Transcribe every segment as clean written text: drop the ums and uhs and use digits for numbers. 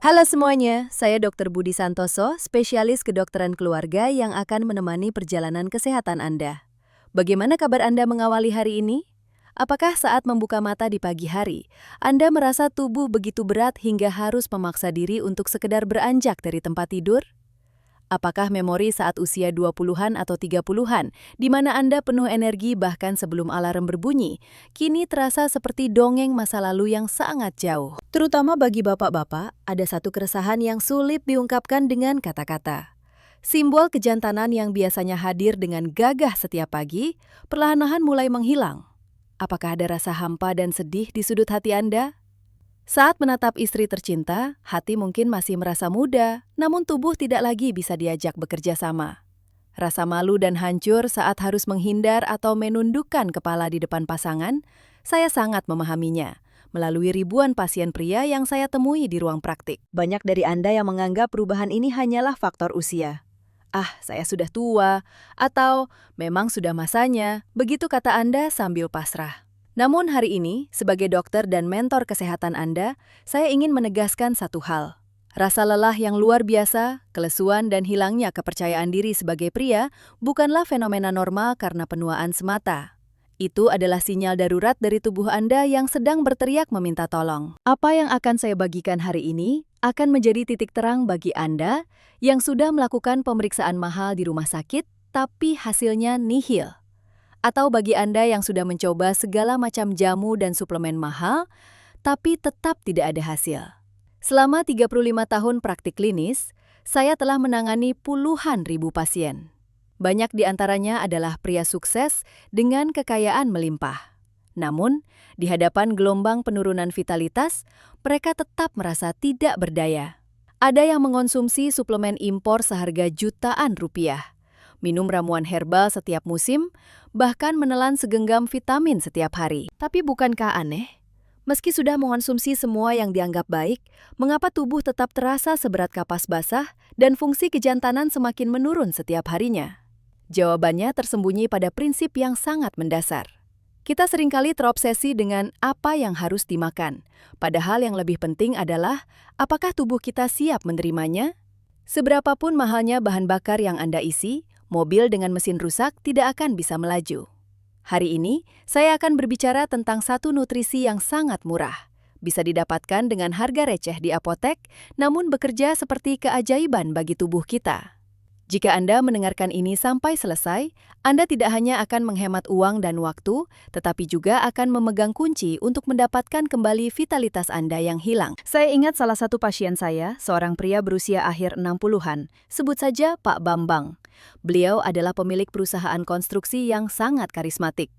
Halo semuanya, saya Dr. Budi Santoso, spesialis kedokteran keluarga yang akan menemani perjalanan kesehatan Anda. Bagaimana kabar Anda mengawali hari ini? Apakah saat membuka mata di pagi hari, Anda merasa tubuh begitu berat hingga harus memaksa diri untuk sekedar beranjak dari tempat tidur? Apakah memori saat usia 20-an atau 30-an, di mana Anda penuh energi bahkan sebelum alarm berbunyi, kini terasa seperti dongeng masa lalu yang sangat jauh? Terutama bagi bapak-bapak, ada satu keresahan yang sulit diungkapkan dengan kata-kata. Simbol kejantanan yang biasanya hadir dengan gagah setiap pagi, perlahan-lahan mulai menghilang. Apakah ada rasa hampa dan sedih di sudut hati Anda? Saat menatap istri tercinta, hati mungkin masih merasa muda, namun tubuh tidak lagi bisa diajak bekerja sama. Rasa malu dan hancur saat harus menghindar atau menundukkan kepala di depan pasangan, saya sangat memahaminya, melalui ribuan pasien pria yang saya temui di ruang praktik. Banyak dari Anda yang menganggap perubahan ini hanyalah faktor usia. Saya sudah tua, atau memang sudah masanya, begitu kata Anda sambil pasrah. Namun hari ini, sebagai dokter dan mentor kesehatan Anda, saya ingin menegaskan satu hal. Rasa lelah yang luar biasa, kelesuan dan hilangnya kepercayaan diri sebagai pria bukanlah fenomena normal karena penuaan semata. Itu adalah sinyal darurat dari tubuh Anda yang sedang berteriak meminta tolong. Apa yang akan saya bagikan hari ini akan menjadi titik terang bagi Anda yang sudah melakukan pemeriksaan mahal di rumah sakit, tapi hasilnya nihil. Atau bagi Anda yang sudah mencoba segala macam jamu dan suplemen mahal, tapi tetap tidak ada hasil. Selama 35 tahun praktik klinis, saya telah menangani puluhan ribu pasien. Banyak di antaranya adalah pria sukses dengan kekayaan melimpah. Namun, di hadapan gelombang penurunan vitalitas, mereka tetap merasa tidak berdaya. Ada yang mengonsumsi suplemen impor seharga jutaan rupiah, minum ramuan herbal setiap musim, bahkan menelan segenggam vitamin setiap hari. Tapi bukankah aneh? Meski sudah mengonsumsi semua yang dianggap baik, mengapa tubuh tetap terasa seberat kapas basah dan fungsi kejantanan semakin menurun setiap harinya? Jawabannya tersembunyi pada prinsip yang sangat mendasar. Kita seringkali terobsesi dengan apa yang harus dimakan, padahal yang lebih penting adalah apakah tubuh kita siap menerimanya? Seberapapun mahalnya bahan bakar yang Anda isi, mobil dengan mesin rusak tidak akan bisa melaju. Hari ini, saya akan berbicara tentang satu nutrisi yang sangat murah. Bisa didapatkan dengan harga receh di apotek, namun bekerja seperti keajaiban bagi tubuh kita. Jika Anda mendengarkan ini sampai selesai, Anda tidak hanya akan menghemat uang dan waktu, tetapi juga akan memegang kunci untuk mendapatkan kembali vitalitas Anda yang hilang. Saya ingat salah satu pasien saya, seorang pria berusia akhir 60-an, sebut saja Pak Bambang. Beliau adalah pemilik perusahaan konstruksi yang sangat karismatik.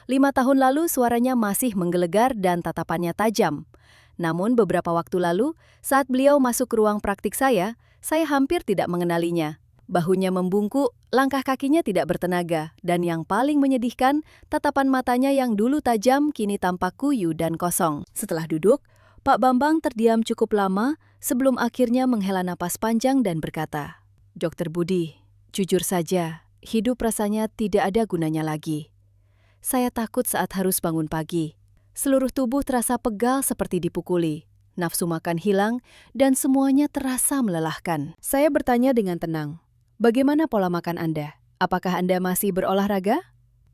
5 tahun lalu suaranya masih menggelegar dan tatapannya tajam. Namun beberapa waktu lalu, saat beliau masuk ke ruang praktik saya hampir tidak mengenalinya. Bahunya membungkuk, langkah kakinya tidak bertenaga, dan yang paling menyedihkan, tatapan matanya yang dulu tajam kini tampak kuyu dan kosong. Setelah duduk, Pak Bambang terdiam cukup lama sebelum akhirnya menghela napas panjang dan berkata, "Dokter Budi, jujur saja, hidup rasanya tidak ada gunanya lagi. Saya takut saat harus bangun pagi. Seluruh tubuh terasa pegal seperti dipukuli. Nafsu makan hilang, dan semuanya terasa melelahkan." Saya bertanya dengan tenang, "Bagaimana pola makan Anda? Apakah Anda masih berolahraga?"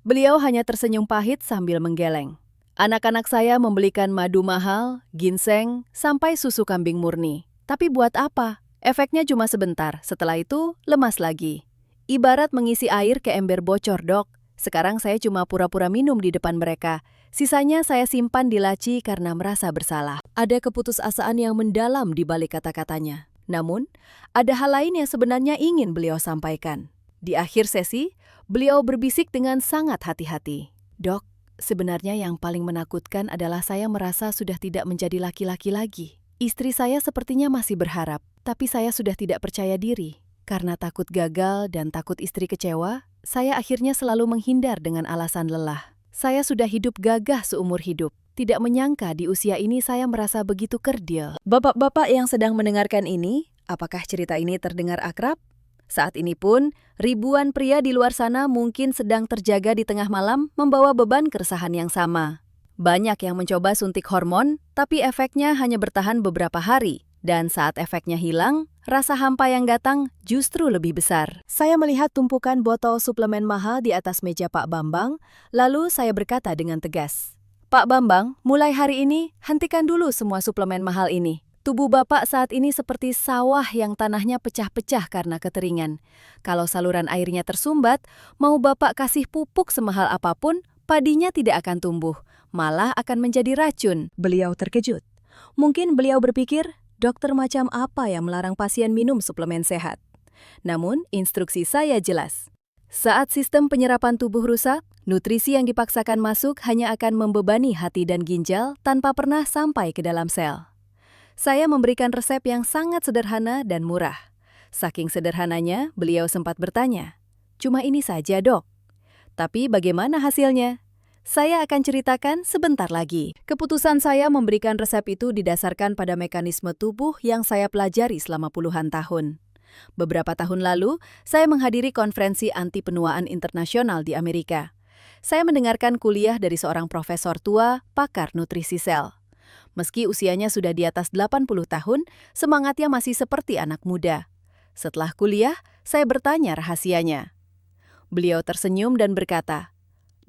Beliau hanya tersenyum pahit sambil menggeleng. "Anak-anak saya membelikan madu mahal, ginseng, sampai susu kambing murni. Tapi buat apa? Efeknya cuma sebentar, setelah itu lemas lagi. Ibarat mengisi air ke ember bocor, Dok. Sekarang saya cuma pura-pura minum di depan mereka. Sisanya saya simpan di laci karena merasa bersalah." Ada keputusasaan yang mendalam di balik kata-katanya. Namun, ada hal lain yang sebenarnya ingin beliau sampaikan. Di akhir sesi, beliau berbisik dengan sangat hati-hati. "Dok, sebenarnya yang paling menakutkan adalah saya merasa sudah tidak menjadi laki-laki lagi. Istri saya sepertinya masih berharap, tapi saya sudah tidak percaya diri. Karena takut gagal dan takut istri kecewa, saya akhirnya selalu menghindar dengan alasan lelah. Saya sudah hidup gagah seumur hidup. Tidak menyangka di usia ini saya merasa begitu kerdil." Bapak-bapak yang sedang mendengarkan ini, apakah cerita ini terdengar akrab? Saat ini pun, ribuan pria di luar sana mungkin sedang terjaga di tengah malam membawa beban keresahan yang sama. Banyak yang mencoba suntik hormon, tapi efeknya hanya bertahan beberapa hari, Dan saat efeknya hilang, rasa hampa yang datang justru lebih besar. Saya melihat tumpukan botol suplemen mahal di atas meja Pak Bambang, lalu saya berkata dengan tegas, "Pak Bambang, mulai hari ini, hentikan dulu semua suplemen mahal ini. Tubuh Bapak saat ini seperti sawah yang tanahnya pecah-pecah karena keteringan. Kalau saluran airnya tersumbat, mau Bapak kasih pupuk semahal apapun, padinya tidak akan tumbuh, malah akan menjadi racun." Beliau terkejut. Mungkin beliau berpikir, dokter macam apa yang melarang pasien minum suplemen sehat? Namun, instruksi saya jelas. Saat sistem penyerapan tubuh rusak, nutrisi yang dipaksakan masuk hanya akan membebani hati dan ginjal tanpa pernah sampai ke dalam sel. Saya memberikan resep yang sangat sederhana dan murah. Saking sederhananya, beliau sempat bertanya, "Cuma ini saja, Dok." Tapi bagaimana hasilnya? Saya akan ceritakan sebentar lagi. Keputusan saya memberikan resep itu didasarkan pada mekanisme tubuh yang saya pelajari selama puluhan tahun. Beberapa tahun lalu, saya menghadiri konferensi anti penuaan internasional di Amerika. Saya mendengarkan kuliah dari seorang profesor tua, pakar nutrisi sel. Meski usianya sudah di atas 80 tahun, semangatnya masih seperti anak muda. Setelah kuliah, saya bertanya rahasianya. Beliau tersenyum dan berkata,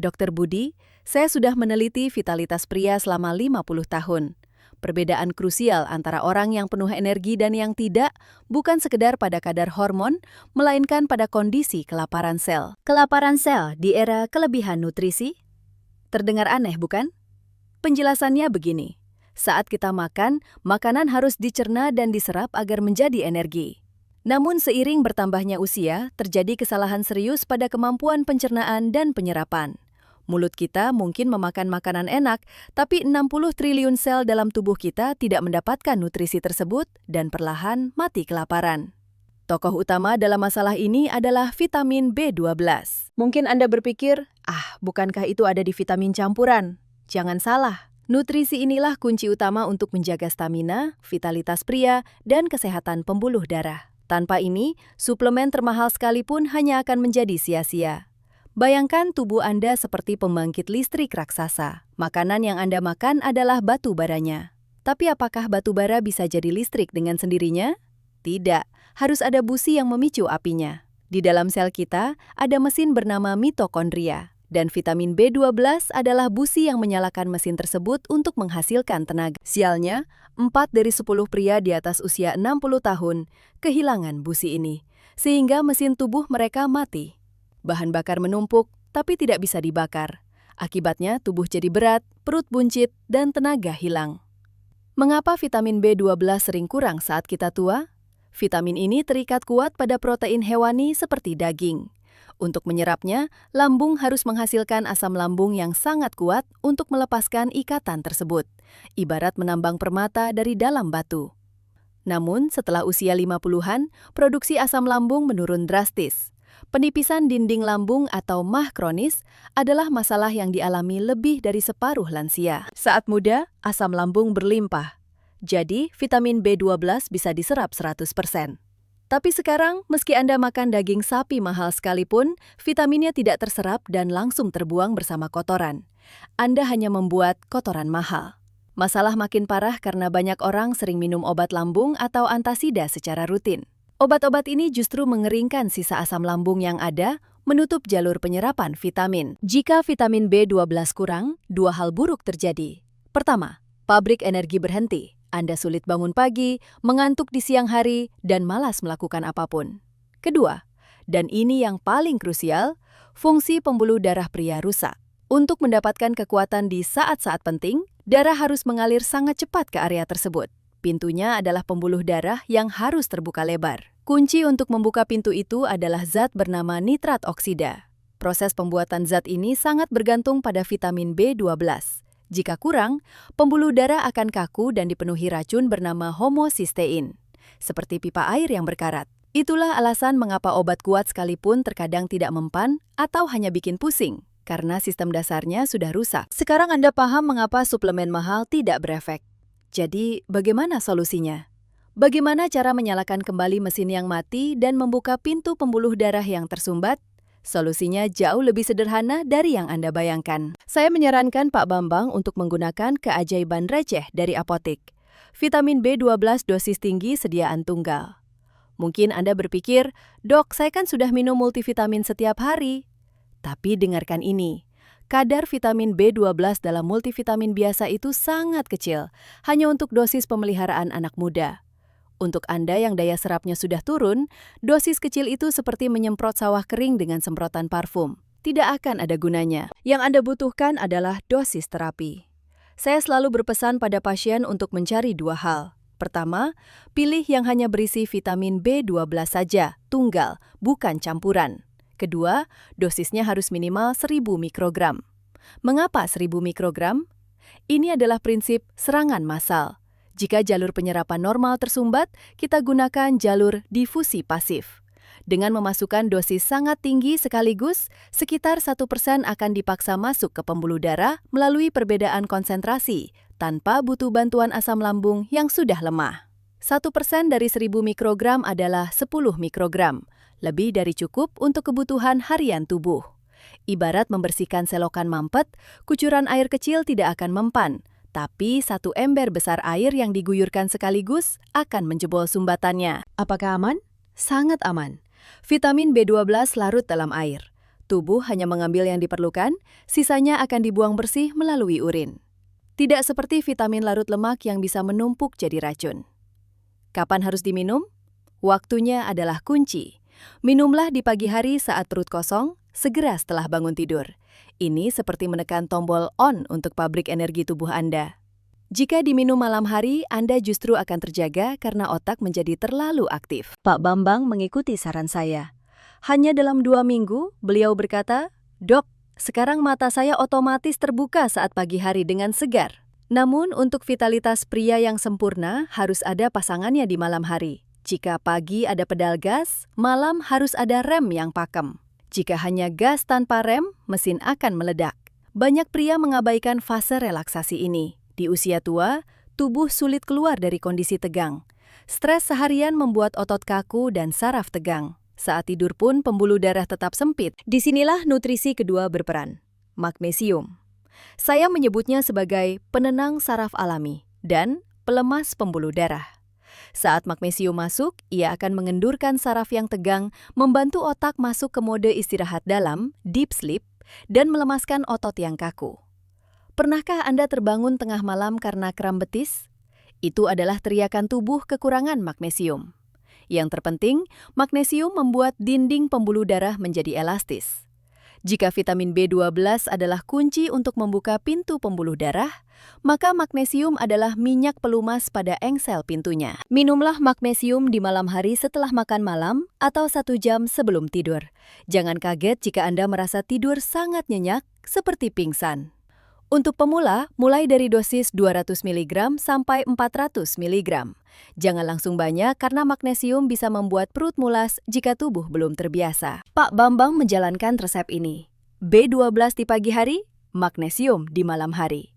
"Dokter Budi, saya sudah meneliti vitalitas pria selama 50 tahun. Perbedaan krusial antara orang yang penuh energi dan yang tidak bukan sekedar pada kadar hormon, melainkan pada kondisi kelaparan sel." Kelaparan sel di era kelebihan nutrisi? Terdengar aneh, bukan? Penjelasannya begini. Saat kita makan, makanan harus dicerna dan diserap agar menjadi energi. Namun seiring bertambahnya usia, terjadi kesalahan serius pada kemampuan pencernaan dan penyerapan. Mulut kita mungkin memakan makanan enak, tapi 60 triliun sel dalam tubuh kita tidak mendapatkan nutrisi tersebut dan perlahan mati kelaparan. Tokoh utama dalam masalah ini adalah vitamin B12. Mungkin Anda berpikir, bukankah itu ada di vitamin campuran? Jangan salah. Nutrisi inilah kunci utama untuk menjaga stamina, vitalitas pria, dan kesehatan pembuluh darah. Tanpa ini, suplemen termahal sekalipun hanya akan menjadi sia-sia. Bayangkan tubuh Anda seperti pembangkit listrik raksasa. Makanan yang Anda makan adalah batu baranya. Tapi apakah batu bara bisa jadi listrik dengan sendirinya? Tidak, harus ada busi yang memicu apinya. Di dalam sel kita, ada mesin bernama mitokondria. Dan vitamin B12 adalah busi yang menyalakan mesin tersebut untuk menghasilkan tenaga. Sialnya, 4 dari 10 pria di atas usia 60 tahun kehilangan busi ini, sehingga mesin tubuh mereka mati. Bahan bakar menumpuk, tapi tidak bisa dibakar. Akibatnya tubuh jadi berat, perut buncit, dan tenaga hilang. Mengapa vitamin B12 sering kurang saat kita tua? Vitamin ini terikat kuat pada protein hewani seperti daging. Untuk menyerapnya, lambung harus menghasilkan asam lambung yang sangat kuat untuk melepaskan ikatan tersebut, ibarat menambang permata dari dalam batu. Namun, setelah usia 50-an, produksi asam lambung menurun drastis. Penipisan dinding lambung atau MAH kronis adalah masalah yang dialami lebih dari separuh lansia. Saat muda, asam lambung berlimpah. Jadi, vitamin B12 bisa diserap 100%. Tapi sekarang, meski Anda makan daging sapi mahal sekalipun, vitaminnya tidak terserap dan langsung terbuang bersama kotoran. Anda hanya membuat kotoran mahal. Masalah makin parah karena banyak orang sering minum obat lambung atau antasida secara rutin. Obat-obat ini justru mengeringkan sisa asam lambung yang ada, menutup jalur penyerapan vitamin. Jika vitamin B12 kurang, 2 hal buruk terjadi. Pertama, pabrik energi berhenti. Anda sulit bangun pagi, mengantuk di siang hari, dan malas melakukan apapun. Kedua, dan ini yang paling krusial, fungsi pembuluh darah pria rusak. Untuk mendapatkan kekuatan di saat-saat penting, darah harus mengalir sangat cepat ke area tersebut. Pintunya adalah pembuluh darah yang harus terbuka lebar. Kunci untuk membuka pintu itu adalah zat bernama nitrat oksida. Proses pembuatan zat ini sangat bergantung pada vitamin B12. Jika kurang, pembuluh darah akan kaku dan dipenuhi racun bernama homocysteine, seperti pipa air yang berkarat. Itulah alasan mengapa obat kuat sekalipun terkadang tidak mempan atau hanya bikin pusing, karena sistem dasarnya sudah rusak. Sekarang Anda paham mengapa suplemen mahal tidak berefek. Jadi, bagaimana solusinya? Bagaimana cara menyalakan kembali mesin yang mati dan membuka pintu pembuluh darah yang tersumbat? Solusinya jauh lebih sederhana dari yang Anda bayangkan. Saya menyarankan Pak Bambang untuk menggunakan keajaiban receh dari apotik. Vitamin B12 dosis tinggi sediaan tunggal. Mungkin Anda berpikir, "Dok, saya kan sudah minum multivitamin setiap hari." Tapi dengarkan ini, kadar vitamin B12 dalam multivitamin biasa itu sangat kecil, hanya untuk dosis pemeliharaan anak muda. Untuk Anda yang daya serapnya sudah turun, dosis kecil itu seperti menyemprot sawah kering dengan semprotan parfum. Tidak akan ada gunanya. Yang Anda butuhkan adalah dosis terapi. Saya selalu berpesan pada pasien untuk mencari dua hal. Pertama, pilih yang hanya berisi vitamin B12 saja, tunggal, bukan campuran. Kedua, dosisnya harus minimal 1000 mikrogram. Mengapa 1000 mikrogram? Ini adalah prinsip serangan massal. Jika jalur penyerapan normal tersumbat, kita gunakan jalur difusi pasif. Dengan memasukkan dosis sangat tinggi sekaligus, sekitar 1% akan dipaksa masuk ke pembuluh darah melalui perbedaan konsentrasi, tanpa butuh bantuan asam lambung yang sudah lemah. 1% dari 1000 mikrogram adalah 10 mikrogram, lebih dari cukup untuk kebutuhan harian tubuh. Ibarat membersihkan selokan mampet, kucuran air kecil tidak akan mempan, tapi satu ember besar air yang diguyurkan sekaligus akan menjebol sumbatannya. Apakah aman? Sangat aman. Vitamin B12 larut dalam air. Tubuh hanya mengambil yang diperlukan, sisanya akan dibuang bersih melalui urin. Tidak seperti vitamin larut lemak yang bisa menumpuk jadi racun. Kapan harus diminum? Waktunya adalah kunci. Minumlah di pagi hari saat perut kosong, segera setelah bangun tidur. Ini seperti menekan tombol on untuk pabrik energi tubuh Anda. Jika diminum malam hari, Anda justru akan terjaga karena otak menjadi terlalu aktif. Pak Bambang mengikuti saran saya. Hanya dalam 2 minggu, beliau berkata, "Dok, sekarang mata saya otomatis terbuka saat pagi hari dengan segar." Namun untuk vitalitas pria yang sempurna harus ada pasangannya di malam hari. Jika pagi ada pedal gas, malam harus ada rem yang pakem. Jika hanya gas tanpa rem, mesin akan meledak. Banyak pria mengabaikan fase relaksasi ini. Di usia tua, tubuh sulit keluar dari kondisi tegang. Stres seharian membuat otot kaku dan saraf tegang. Saat tidur pun pembuluh darah tetap sempit. Disinilah nutrisi kedua berperan. Magnesium. Saya menyebutnya sebagai penenang saraf alami dan pelemas pembuluh darah. Saat magnesium masuk, ia akan mengendurkan saraf yang tegang, membantu otak masuk ke mode istirahat dalam, deep sleep, dan melemaskan otot yang kaku. Pernahkah Anda terbangun tengah malam karena kram betis? Itu adalah teriakan tubuh kekurangan magnesium. Yang terpenting, magnesium membuat dinding pembuluh darah menjadi elastis. Jika vitamin B12 adalah kunci untuk membuka pintu pembuluh darah, maka magnesium adalah minyak pelumas pada engsel pintunya. Minumlah magnesium di malam hari setelah makan malam atau 1 jam sebelum tidur. Jangan kaget jika Anda merasa tidur sangat nyenyak seperti pingsan. Untuk pemula, mulai dari dosis 200 mg sampai 400 mg. Jangan langsung banyak karena magnesium bisa membuat perut mulas jika tubuh belum terbiasa. Pak Bambang menjalankan resep ini. B12 di pagi hari, magnesium di malam hari.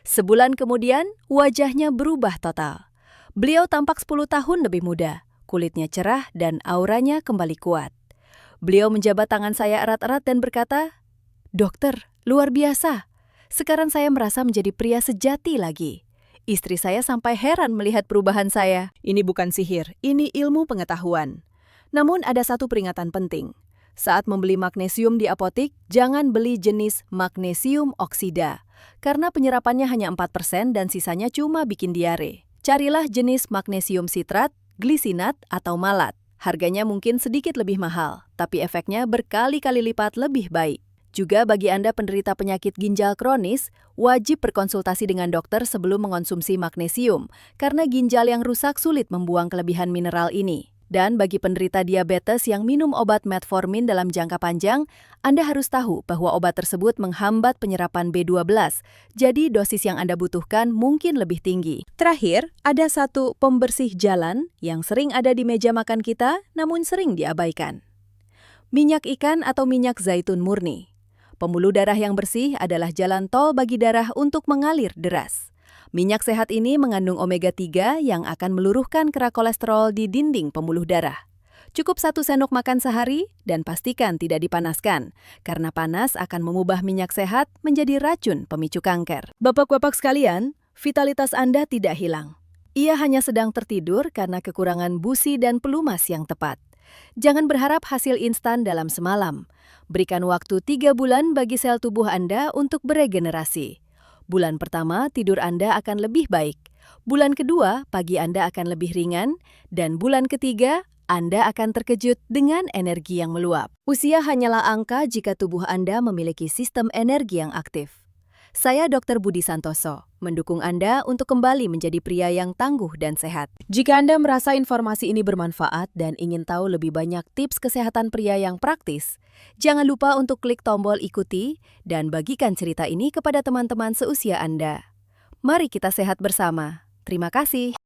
Sebulan kemudian, wajahnya berubah total. Beliau tampak 10 tahun lebih muda, kulitnya cerah dan auranya kembali kuat. Beliau menjabat tangan saya erat-erat dan berkata, "Dokter, luar biasa. Sekarang saya merasa menjadi pria sejati lagi." Istri saya sampai heran melihat perubahan saya. Ini bukan sihir, ini ilmu pengetahuan. Namun ada satu peringatan penting. Saat membeli magnesium di apotik, jangan beli jenis magnesium oksida. Karena penyerapannya hanya 4% dan sisanya cuma bikin diare. Carilah jenis magnesium sitrat, glisinat, atau malat. Harganya mungkin sedikit lebih mahal, tapi efeknya berkali-kali lipat lebih baik. Juga bagi Anda penderita penyakit ginjal kronis, wajib berkonsultasi dengan dokter sebelum mengonsumsi magnesium, karena ginjal yang rusak sulit membuang kelebihan mineral ini. Dan bagi penderita diabetes yang minum obat metformin dalam jangka panjang, Anda harus tahu bahwa obat tersebut menghambat penyerapan B12, jadi dosis yang Anda butuhkan mungkin lebih tinggi. Terakhir, ada satu pembersih jalan yang sering ada di meja makan kita, namun sering diabaikan. Minyak ikan atau minyak zaitun murni. Pembuluh darah yang bersih adalah jalan tol bagi darah untuk mengalir deras. Minyak sehat ini mengandung omega-3 yang akan meluruhkan kerak kolesterol di dinding pembuluh darah. Cukup 1 sendok makan sehari dan pastikan tidak dipanaskan, karena panas akan mengubah minyak sehat menjadi racun pemicu kanker. Bapak-bapak sekalian, vitalitas Anda tidak hilang. Ia hanya sedang tertidur karena kekurangan busi dan pelumas yang tepat. Jangan berharap hasil instan dalam semalam. Berikan waktu 3 bulan bagi sel tubuh Anda untuk beregenerasi. Bulan pertama, tidur Anda akan lebih baik. Bulan kedua, pagi Anda akan lebih ringan. Dan bulan ketiga, Anda akan terkejut dengan energi yang meluap. Usia hanyalah angka jika tubuh Anda memiliki sistem energi yang aktif. Saya Dr. Budi Santoso, mendukung Anda untuk kembali menjadi pria yang tangguh dan sehat. Jika Anda merasa informasi ini bermanfaat dan ingin tahu lebih banyak tips kesehatan pria yang praktis, jangan lupa untuk klik tombol ikuti dan bagikan cerita ini kepada teman-teman seusia Anda. Mari kita sehat bersama. Terima kasih.